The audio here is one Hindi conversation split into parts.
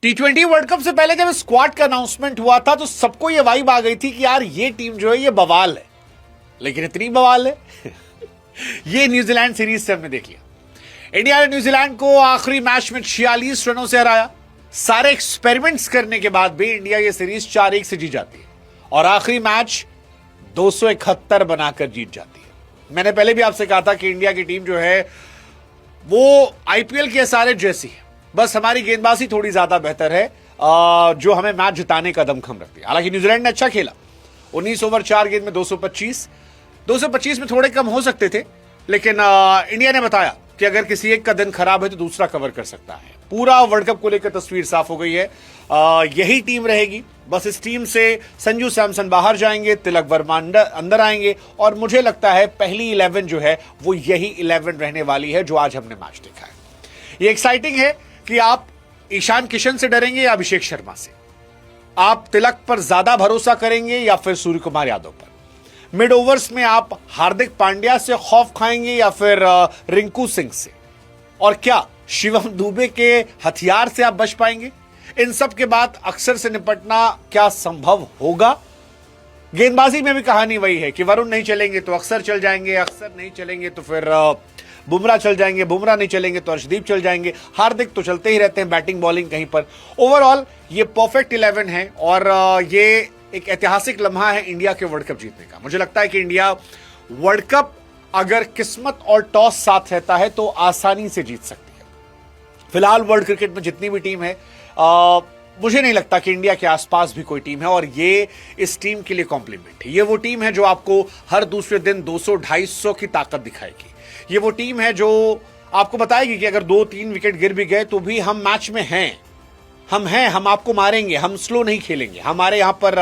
T20 वर्ल्ड कप से पहले जब स्क्वाड का अनाउंसमेंट हुआ था तो सबको ये वाइब आ गई थी कि यार ये टीम जो है ये बवाल है, लेकिन इतनी बवाल है ये न्यूजीलैंड सीरीज से हमने देख लिया। इंडिया ने न्यूजीलैंड को आखिरी मैच में 46 रनों से हराया। सारे एक्सपेरिमेंट्स करने के बाद भी इंडिया ये सीरीज 4-1 से जीत जाती है और आखिरी मैच 271 बनाकर जीत जाती है। मैंने पहले भी आपसे कहा था कि इंडिया की टीम जो है वो आईपीएल के सारे जैसी है, बस हमारी गेंदबाजी थोड़ी ज्यादा बेहतर है जो हमें मैच जिताने का दमखम रखती है। हालांकि न्यूजीलैंड ने अच्छा खेला, 19 ओवर 4 गेंद में 225 में थोड़े कम हो सकते थे, लेकिन इंडिया ने बताया कि अगर किसी एक का दिन खराब है तो दूसरा कवर कर सकता है। पूरा वर्ल्ड कप को लेकर तस्वीर साफ हो गई है। यही टीम रहेगी, बस इस टीम से संजू सैमसन बाहर जाएंगे, तिलक वर्मा अंदर आएंगे और मुझे लगता है पहली 11 जो है वो यही 11 रहने वाली है जो आज हमने मैच देखा है। ये एक्साइटिंग है कि आप ईशान किशन से डरेंगे या अभिषेक शर्मा से, आप तिलक पर ज्यादा भरोसा करेंगे या फिर सूर्य कुमार यादव पर, मिड ओवर्स में आप हार्दिक पांड्या से खौफ खाएंगे या फिर रिंकू सिंह से, और क्या शिवम दुबे के हथियार से आप बच पाएंगे। इन सब के बाद अक्सर से निपटना क्या संभव होगा। गेंदबाजी में भी कहानी वही है कि वरुण नहीं चलेंगे तो अक्सर चल जाएंगे, अक्सर नहीं चलेंगे तो फिर बुमराह चल जाएंगे, बुमराह नहीं चलेंगे तो अर्शदीप चल जाएंगे, हार्दिक तो चलते ही रहते हैं बैटिंग बॉलिंग कहीं पर। ओवरऑल ये परफेक्ट 11 है और ये एक ऐतिहासिक लम्हा है इंडिया के वर्ल्ड कप जीतने का। मुझे लगता है कि इंडिया वर्ल्ड कप अगर किस्मत और टॉस साथ रहता है तो आसानी से जीत सकती है। फिलहाल वर्ल्ड क्रिकेट में जितनी भी टीम है मुझे नहीं लगता कि इंडिया के आसपास भी कोई टीम है और ये इस टीम के लिए कॉम्प्लीमेंट है। ये वो टीम है जो आपको हर दूसरे दिन 200-250 की ताकत दिखाएगी। ये वो टीम है जो आपको बताएगी कि अगर 2-3 विकेट गिर भी गए तो भी हम मैच में हैं, हम आपको मारेंगे, हम स्लो नहीं खेलेंगे। हमारे यहां पर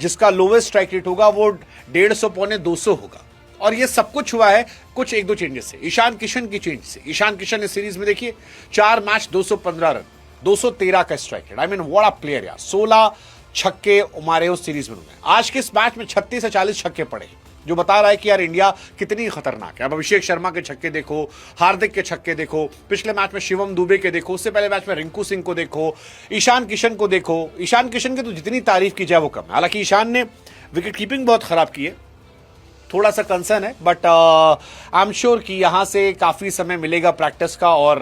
जिसका लोवेस्ट स्ट्राइक रेट होगा वो 150-200 होगा। और ये सब कुछ हुआ है कुछ 1-2 चेंजेस से, ईशान किशन की चेंज से। ईशान किशन इस सीरीज में देखिए 4 मैच 215 रन, 213 का strike rate. I mean what a player यार, 16 छक्के मारे उस सीरीज में उन्होंने। आज के इस मैच में 36 से 40 छक्के पड़े, जो बता रहा है कि यार इंडिया कितनी खतरनाक है। अब अभिषेक शर्मा के छक्के देखो, हार्दिक के छक्के देखो, पिछले मैच में शिवम दुबे के देखो, उससे पहले मैच में रिंकू सिंह को देखो, ईशान किशन को देखो। ईशान किशन की तो जितनी तारीफ की जाए वो कम है। हालांकि ईशान ने विकेट कीपिंग बहुत खराब की है, थोड़ा सा कंसर्न है, बट आई एम श्योर कि यहां से काफी समय मिलेगा प्रैक्टिस का और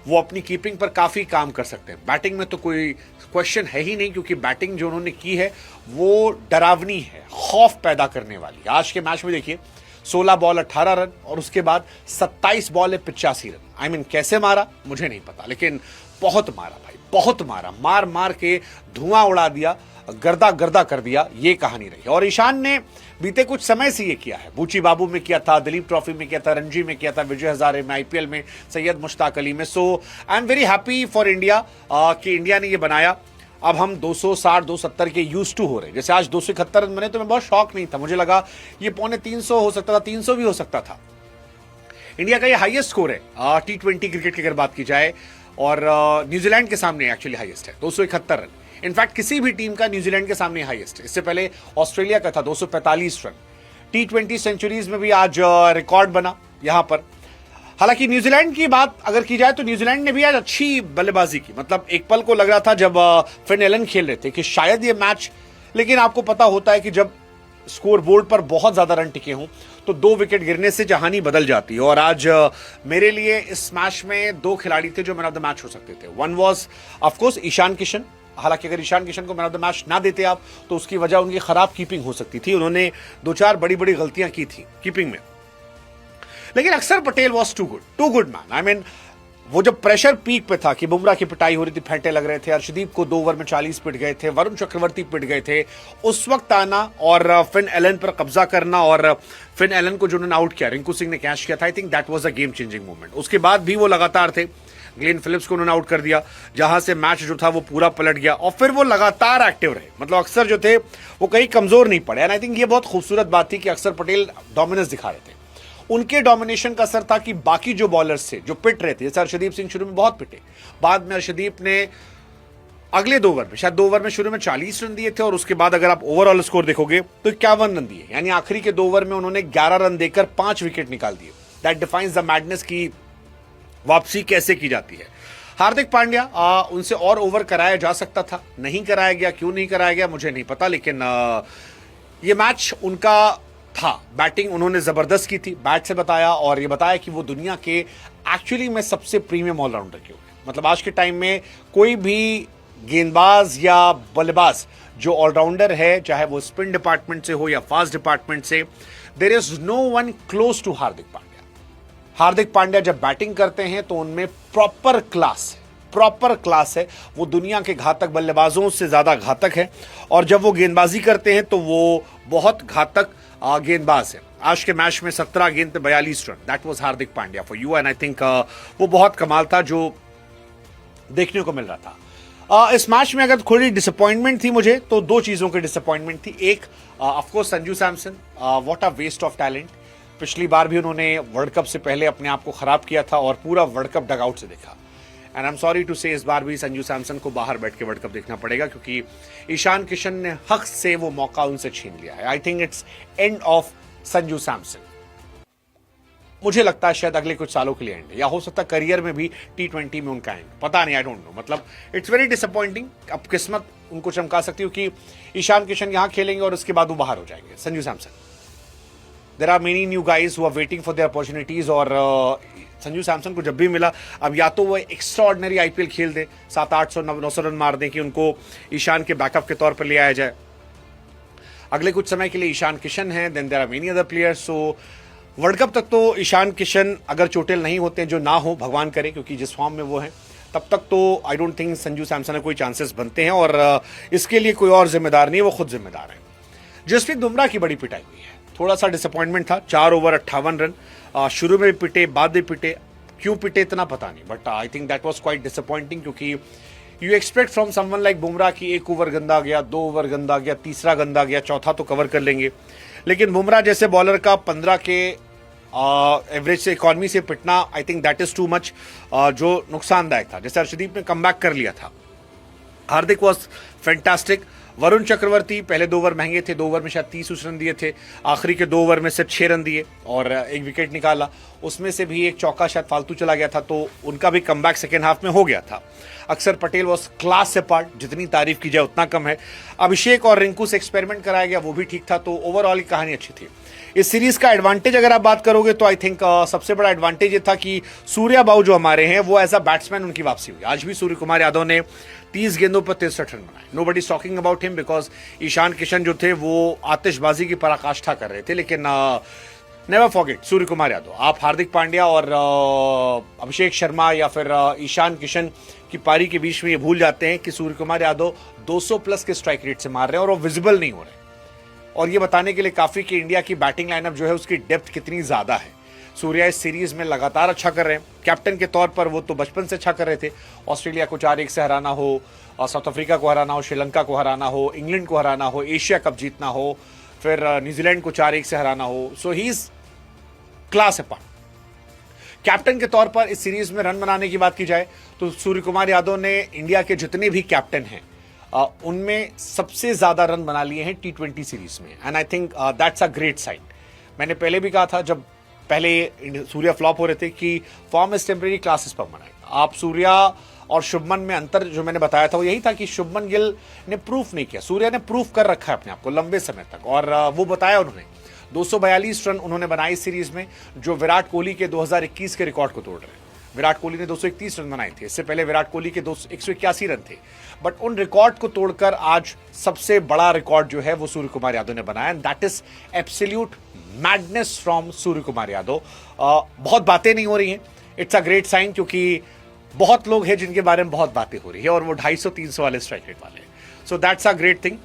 वो अपनी कीपिंग पर काफी काम कर सकते हैं। बैटिंग में तो कोई क्वेश्चन है ही नहीं, क्योंकि बैटिंग जो उन्होंने की है वो डरावनी है, खौफ पैदा करने वाली। आज के मैच में देखिए 16 बॉल 18 रन और उसके बाद 27 बॉल 85 रन। आई मीन कैसे मारा मुझे नहीं पता, लेकिन बहुत मारा भाई, बहुत मारा, मार मार के धुआं उड़ा दिया, गर्दा गर्दा कर दिया। ये कहानी रही। और ईशान ने बीते कुछ समय से ये किया है, बूची बाबू में किया था, दिलीप ट्रॉफी में किया था, रणजी में किया था, विजय हजारे में, आईपीएल में, सैयद मुश्ताक अली में। So I am very happy for India कि इंडिया ने ये बनाया। अब हम 260-270 के यूज टू हो रहे हैं। जैसे आज 271 रन बने तो मैं बहुत शॉक नहीं था, मुझे लगा ये 250 हो सकता था, 300 भी हो सकता था। इंडिया का ये हाईएस्ट स्कोर है T20 क्रिकेट की अगर बात की जाए, और न्यूजीलैंड के सामने एक्चुअली हाईएस्ट है 271 रन। इनफैक्ट किसी भी टीम का न्यूजीलैंड के सामने हाईएस्ट है। इससे पहले ऑस्ट्रेलिया का था 245 रन। T20 सेंचुरीज में भी आज रिकॉर्ड बना यहां पर। हालांकि न्यूजीलैंड की बात अगर की जाए तो न्यूजीलैंड ने भी आज अच्छी बल्लेबाजी की। मतलब एक पल को लग रहा था जब फिन एलन खेल रहे थे कि शायद ये मैच, लेकिन आपको पता होता है कि जब स्कोर बोर्ड पर बहुत ज्यादा रन टिके हों तो 2 विकेट गिरने से कहानी बदल जाती है। और आज मेरे लिए इस मैच में 2 खिलाड़ी थे जो मैन ऑफ द मैच हो सकते थे। One was of course Ishan Kishan. हालांकि अगर ईशान किशन को मैन ऑफ द मैच ना देते आप तो उसकी वजह उनकी खराब कीपिंग हो सकती थी। उन्होंने 2-4 बड़ी बड़ी गलतियां की थी कीपिंग में, लेकिन Akshar Patel was too good man. I mean वो जब प्रेशर पीक पे था कि बुमराह की पिटाई हो रही थी, फेंटे लग रहे थे, अर्शदीप को 2 ओवर में 40 पिट गए थे, वरुण चक्रवर्ती पिट गए थे, उस वक्त आना और फिन एलन पर कब्जा करना और फिन एलन को जो उन्होंने आउट किया, रिंकू सिंह ने कैच किया था, आई think that was a game changing moment. उसके बाद भी वो लगातार थे। ग्लेन फिलिप्स को उन्होंने आउट कर दिया, जहां से मैच जो था वो पूरा पलट गया और फिर वो लगातार एक्टिव रहे। मतलब अक्सर जो थे वो कहीं कमजोर नहीं पड़े। एंड आई थिंक ये बहुत खूबसूरत बात थी कि अक्सर पटेल डोमिनेंस दिखा रहे थे। उनके डोमिनेशन का असर था कि बाकी जो बॉलर्स थे जो पिट रहे थे, जैसे अर्शदीप सिंह शुरू में बहुत पिटे, बाद में अर्शदीप ने अगले 2 ओवर में, शायद 2 ओवर में शुरू में 40 रन दिए थे और उसके बाद अगर आप ओवरऑल स्कोर देखोगे तो 51 रन दिए। यानी आखिरी के 2 ओवर में उन्होंने 11 रन देकर 5 विकेट निकाल दिए। दैट डिफाइंस द मैडनेस की वापसी कैसे की जाती है। हार्दिक पांड्या उनसे और ओवर कराया जा सकता था, नहीं कराया गया, क्यों नहीं कराया गया मुझे नहीं पता, लेकिन ये मैच उनका था। बैटिंग उन्होंने जबरदस्त की थी, बैट से बताया और ये बताया कि वो दुनिया के एक्चुअली में सबसे प्रीमियम ऑलराउंडर क्यों है। मतलब आज के टाइम में कोई भी गेंदबाज या बल्लेबाज जो ऑलराउंडर है, चाहे वो स्पिन डिपार्टमेंट से हो या फास्ट डिपार्टमेंट से, there is no one close to Hardik Pandya. Hardik Pandya जब बैटिंग करते हैं तो उनमें प्रॉपर क्लास है। वो दुनिया के घातक बल्लेबाजों से ज्यादा घातक है और जब वो गेंदबाजी करते हैं तो वो बहुत घातक गेंदबाज है। आज के मैच में 17 गेंद पे 42 run, that was Hardik Pandya for you, and I think वो बहुत कमाल था जो देखने को मिल रहा था। इस मैच में अगर थोड़ी डिसअपॉइंटमेंट थी मुझे, तो दो चीजों की डिसअपॉइंटमेंट थी। एक, ऑफ कोर्स Sanju Samson, what a waste of talent. पिछली बार भी उन्होंने वर्ल्ड कप से पहले अपने आप को खराब किया था और पूरा वर्ल्ड कप डगआउट से देखा। And I am sorry to say, इस बार भी संजू सैमसन को बाहर बैठ के वर्ल्ड कप देखना पड़ेगा, क्योंकि ईशान किशन ने हक से वो मौका उनसे छीन लिया है। आई think it's end of Sanju Samson. मुझे लगता है शायद अगले कुछ सालों के लिए एंड, या हो सकता है करियर में भी T20 में उनका एंड, पता नहीं, आई डोंट नो। मतलब इट्स वेरी डिसअपॉइंटिंग। अब किस्मत उनको चमका सकती हो कि ईशान किशन यहां खेलेंगे और उसके बाद वो बाहर हो जाएंगे। Sanju Samson, there are many new guys who are waiting for their opportunities, और संजू सैमसन को जब भी मिला, अब या तो वो एक्स्ट्राऑर्डिनरी IPL खेल दे, 700-800-900 रन मार दें कि उनको ईशान के बैकअप के तौर पर ले आया जाए। अगले कुछ समय के लिए ईशान किशन है, then there are many other players. So world cup तक तो ईशान किशन अगर चोटिल नहीं होते, जो ना हो भगवान करे, क्योंकि जिस फॉर्म में वो हैं, तब तक तो I don't think Sanju Samson में कोई चांसेस बनते हैं, और इसके लिए कोई और जिम्मेदार नहीं, वो खुद जिम्मेदार है। जसप्रीत बुमराह की बड़ी पिटाई हुई है, थोड़ा सा डिसअपॉइंटमेंट था। 4 ओवर 58 रन, शुरू में भी पिटे, बाद में पिटे, क्यों पिटे इतना पता नहीं, but I think that was quite disappointing, क्योंकि you expect from someone like Bumrah की 1 ओवर गंदा गया, 2 ओवर गंदा गया, तीसरा गंदा गया, चौथा तो कवर कर लेंगे। लेकिन बुमराह जैसे बॉलर का 15 के एवरेज से, इकॉनमी से पिटना, आई think that is too much, जो नुकसानदायक था। जैसे अर्शदीप ने कमबैक कर लिया था, हार्दिक वॉज फैंटास्टिक। वरुण चक्रवर्ती पहले 2 ओवर महंगे थे, 2 ओवर में शायद 30 रन दिए थे, आखिरी के 2 ओवर में सिर्फ 6 रन दिए और 1 विकेट निकाला, उसमें से भी 1 चौका शायद फालतू चला गया था, तो उनका भी कमबैक सेकेंड हाफ में हो गया था। अक्षर पटेल वॉज क्लास से पार्ट, जितनी तारीफ की जाए उतना कम है। अभिषेक और रिंकू से एक्सपेरिमेंट कराया गया, वो भी ठीक था, तो ओवरऑल की कहानी अच्छी थी। इस सीरीज का एडवांटेज अगर आप बात करोगे तो आई थिंक सबसे बड़ा एडवांटेज ये था कि सूर्या बाबू जो हमारे हैं, वो एज अ बैट्समैन उनकी वापसी हुई। आज भी सूर्य कुमार यादव ने 30 गेंदों पर 63 रन बनाए। Nobody is talking about him, because Ishan Kishan जो थे वो आतिशबाजी की पराकाष्ठा कर रहे थे, लेकिन नेवर फॉरगेट सूर्य कुमार यादव। आप हार्दिक पांड्या और अभिषेक शर्मा या फिर ईशान किशन की पारी के बीच में ये भूल जाते हैं कि सूर्य कुमार यादव 200 प्लस के स्ट्राइक रेट से मार रहे हैं और वो विजिबल नहीं हो रहे। और ये बताने के लिए काफी कि इंडिया की बैटिंग लाइनअप जो है उसकी डेप्थ कितनी ज्यादा है। सूर्या इस सीरीज में लगातार अच्छा कर रहे हैं, कैप्टन के तौर पर वो तो बचपन से अच्छा कर रहे थे। ऑस्ट्रेलिया को 4-1 से हराना हो, साउथ अफ्रीका को हराना हो, श्रीलंका को हराना हो, इंग्लैंड को हराना हो, एशिया कप जीतना हो, फिर न्यूजीलैंड को 4-1 से हराना हो, so he is class apart. Captain के तौर पर इस सीरीज में रन बनाने की बात की जाए तो सूर्य कुमार यादव ने इंडिया के जितने भी कैप्टन हैं उनमें सबसे ज्यादा रन बना लिए हैं T20 सीरीज में, and I think that's a great sign. मैंने पहले भी कहा था, जब पहले सूर्या फ्लॉप हो रहे थे, कि फॉर्म इज टेम्परेरी, क्लासेस पर बनाएगा। आप सूर्या और शुभमन में अंतर जो मैंने बताया था वो यही था कि शुभमन गिल ने प्रूफ नहीं किया, सूर्या ने प्रूफ कर रखा है अपने आप को लंबे समय तक, और वो बताया उन्होंने। 242 रन उन्होंने बनाए इस सीरीज में, जो विराट कोहली के 2021 के रिकॉर्ड को तोड़ रहे हैं। विराट कोहली ने 231 रन बनाए थे, इससे पहले विराट कोहली के 181 रन थे, बट उन रिकॉर्ड को तोड़कर आज सबसे बड़ा रिकॉर्ड जो है वो सूर्य कुमार यादव ने बनाया, and that is absolute madness from Surya Kumar Yadav. बहुत बातें नहीं हो रही हैं, इट्स अ ग्रेट साइन, क्योंकि बहुत लोग हैं जिनके बारे में बहुत बातें हो रही है और वो 250-300 वाले स्ट्राइक रेट वाले, so that's a great thing.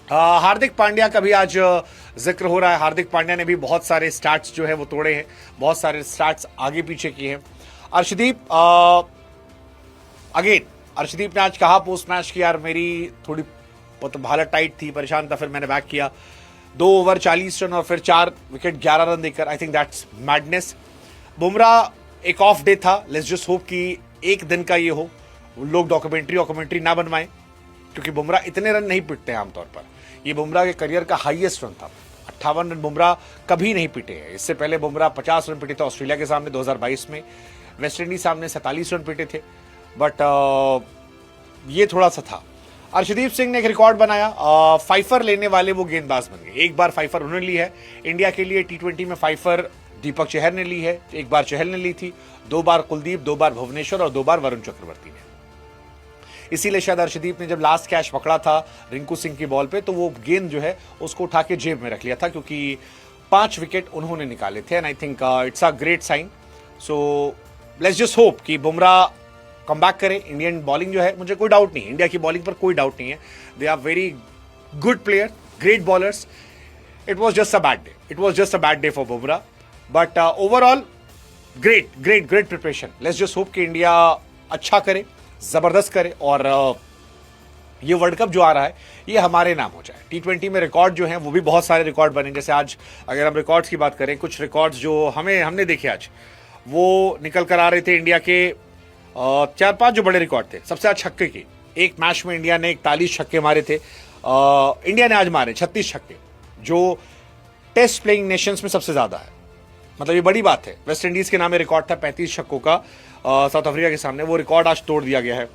Hardik Pandya का भी आज जिक्र हो रहा है। हार्दिक पांड्या ने भी बहुत सारे स्टार्ट्स जो है वो तोड़े हैं, बहुत सारे स्टार्ट्स आगे पीछे किए हैं। अर्शदीप अगेन, अर्शदीप ने आज कहा पोस्ट मैच की, यार मेरी थोड़ी हालत टाइट थी, परेशान था, फिर मैंने बैक किया, 2 ओवर 40 रन और फिर 4 विकेट 11 रन देकर। आई थिंक दैट्स मैडनेस। बुमराह एक ऑफ डे था, लेट्स जस्ट होप कि एक दिन का ये हो, लोग डॉक्यूमेंट्री ना बनवाएं, क्योंकि बुमराह इतने रन नहीं पिटते हैं आमतौर पर। ये बुमराह के करियर का हाईएस्ट रन था, 58 रन बुमराह कभी नहीं पिटे हैं। इससे पहले बुमराह 50 रन पिटे थे ऑस्ट्रेलिया के सामने 2022 में, वेस्ट इंडीज सामने 47 रन पीटे थे, बट ये थोड़ा सा था। अर्शदीप सिंह ने एक रिकॉर्ड बनाया, फाइफर लेने वाले वो गेंदबाज बन गए। एक बार फाइफर उन्होंने ली है इंडिया के लिए T20 में, फाइफर दीपक चहर ने ली है, एक बार चहल ने ली थी, 2 बार कुलदीप, 2 बार भुवनेश्वर और 2 बार वरुण चक्रवर्ती ने। इसीलिए शायद अर्शदीप ने जब लास्ट कैच पकड़ा था रिंकू सिंह की बॉल पे, तो वो गेंद जो है उसको उठा के जेब में रख लिया था, क्योंकि 5 विकेट उन्होंने निकाले थे। And I think it's a great sign. So let's just hope कि बुमराह कम बैक करे। इंडियन बॉलिंग जो है, मुझे कोई डाउट नहीं है, इंडिया की बॉलिंग पर कोई डाउट नहीं है। They are very good player, great bowlers. It was just a bad day, it was just a bad day for Bumrah, but overall great great great preparation. Let's just hope कि इंडिया अच्छा करे, जबरदस्त करे, और ये वर्ल्ड कप जो आ रहा है ये हमारे नाम हो जाए। T20 में रिकॉर्ड जो हैं वो भी बहुत सारे रिकॉर्ड बने। जैसे आज अगर हम रिकॉर्ड्स की बात करें, कुछ रिकॉर्ड्स जो हमने देखे आज, वो निकल कर आ रहे थे इंडिया के 4-5 जो बड़े रिकॉर्ड थे। सबसे ज्यादा छक्के की, एक मैच में इंडिया ने 41 छक्के मारे थे। इंडिया ने आज मारे 36 छक्के, जो टेस्ट प्लेइंग नेशंस में सबसे ज्यादा है। मतलब ये बड़ी बात है। वेस्ट इंडीज के नाम में रिकॉर्ड था 35 छक्कों का साउथ अफ्रीका के सामने, वो रिकॉर्ड आज तोड़ दिया गया है।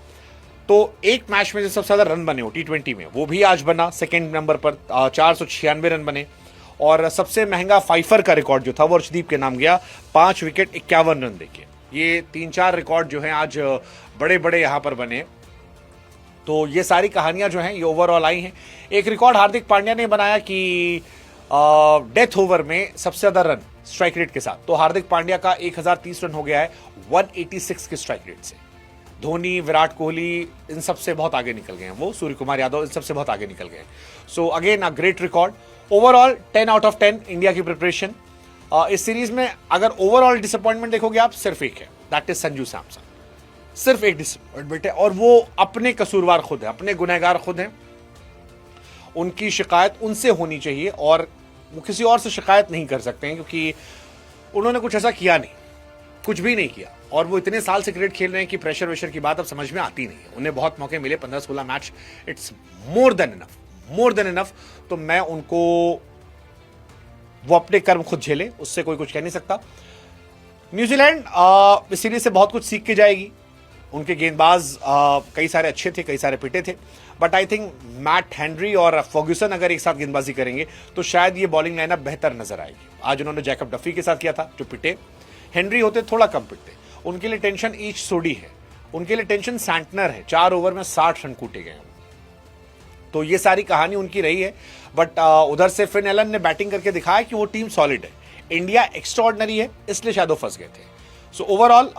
तो एक मैच में जो सबसे ज्यादा रन बने हो T20 में, वो भी आज बना सेकेंड नंबर पर, 496 रन बने। और सबसे महंगा फाइफर का रिकॉर्ड जो था वो अर्शदीप के नाम गया, 5 विकेट 51 रन देके। ये 3-4 रिकॉर्ड जो हैं आज बड़े बड़े यहां पर बने। तो ये सारी कहानियां जो हैं ये ओवरऑल आई हैं। एक रिकॉर्ड हार्दिक पांड्या ने बनाया कि डेथ ओवर में सबसे ज्यादा रन स्ट्राइक रेट के साथ। तो हार्दिक पांड्या का 1030 रन हो गया है 186 के स्ट्राइक रेट से। धोनी, विराट कोहली इन सब से बहुत आगे निकल गए हैं, वो सूर्य कुमार यादव इन सब से बहुत आगे निकल गए हैं। So again a great record. Overall 10 out of 10 India की प्रिपरेशन। इस सीरीज में अगर ओवरऑल डिसअपॉइंटमेंट देखोगे आप, सिर्फ एक है, दैट इज संजू सैमसन। सिर्फ एक डिसअपॉइंटमेंट है, और वो अपने कसूरवार खुद है, अपने गुनहगार खुद हैं। उनकी शिकायत उनसे होनी चाहिए, और वो किसी और से शिकायत नहीं कर सकते हैं, क्योंकि उन्होंने कुछ ऐसा किया नहीं, कुछ भी नहीं किया। और वो इतने साल से क्रिकेट खेल रहे हैं कि प्रेशर वेशर की बात अब समझ में आती नहीं है। उन्हें बहुत मौके मिले, 15-16 match, it's more than enough, more than enough. तो मैं उनको, वो अपने कर्म खुद झेले, उससे कोई कुछ कह नहीं सकता। न्यूजीलैंड इस सीरीज से बहुत कुछ सीख के जाएगी। उनके गेंदबाज कई सारे अच्छे थे, कई सारे पिटे थे, but I think Matt Henry और फर्ग्यूसन अगर एक साथ गेंदबाजी करेंगे तो शायद ये बॉलिंग लाइनअप बेहतर नजर आएगी। आज उन्होंने जैकब डफी के साथ किया था जो पिटे, हेनरी होते थोड़ा कम पिटते। उनके लिए टेंशन ईच सोडी है, उनके लिए टेंशन सैंटनर है, 4 ओवर में 60 रन कूटे गए। तो ये सारी कहानी उनकी रही है। बट उधर से फिन एलन ने बैटिंग करके दिखाया कि वो टीम सॉलिड है। इंडिया एक्स्ट्राऑर्डिनरी है, इसलिए शायद वो फंस गए थे। So overall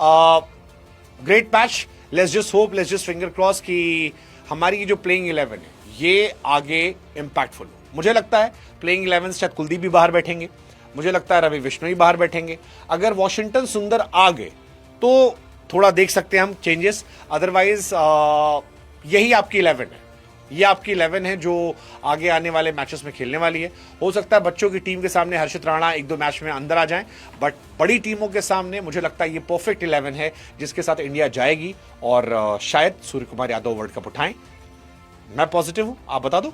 great match. Let's just hope, let's just finger cross कि हमारी जो प्लेइंग 11 है ये आगे इंपैक्टफुल हो। मुझे लगता है प्लेइंग 11 शायद कुलदीप भी बाहर बैठेंगे, मुझे लगता है रवि बिश्नोई बाहर बैठेंगे। अगर वॉशिंगटन सुंदर आ गए तो थोड़ा देख सकते हैं हम चेंजेस, अदरवाइज यही आपकी 11 है, ये आपकी 11 है जो आगे आने वाले मैचेस में खेलने वाली है। हो सकता है बच्चों की टीम के सामने हर्षित राणा 1-2 मैच में अंदर आ जाएं, बट बड़ी टीमों के सामने मुझे लगता है ये परफेक्ट 11 है जिसके साथ इंडिया जाएगी, और शायद सूर्य कुमार यादव वर्ल्ड कप उठाएं। मैं पॉजिटिव हूं, आप बता दो।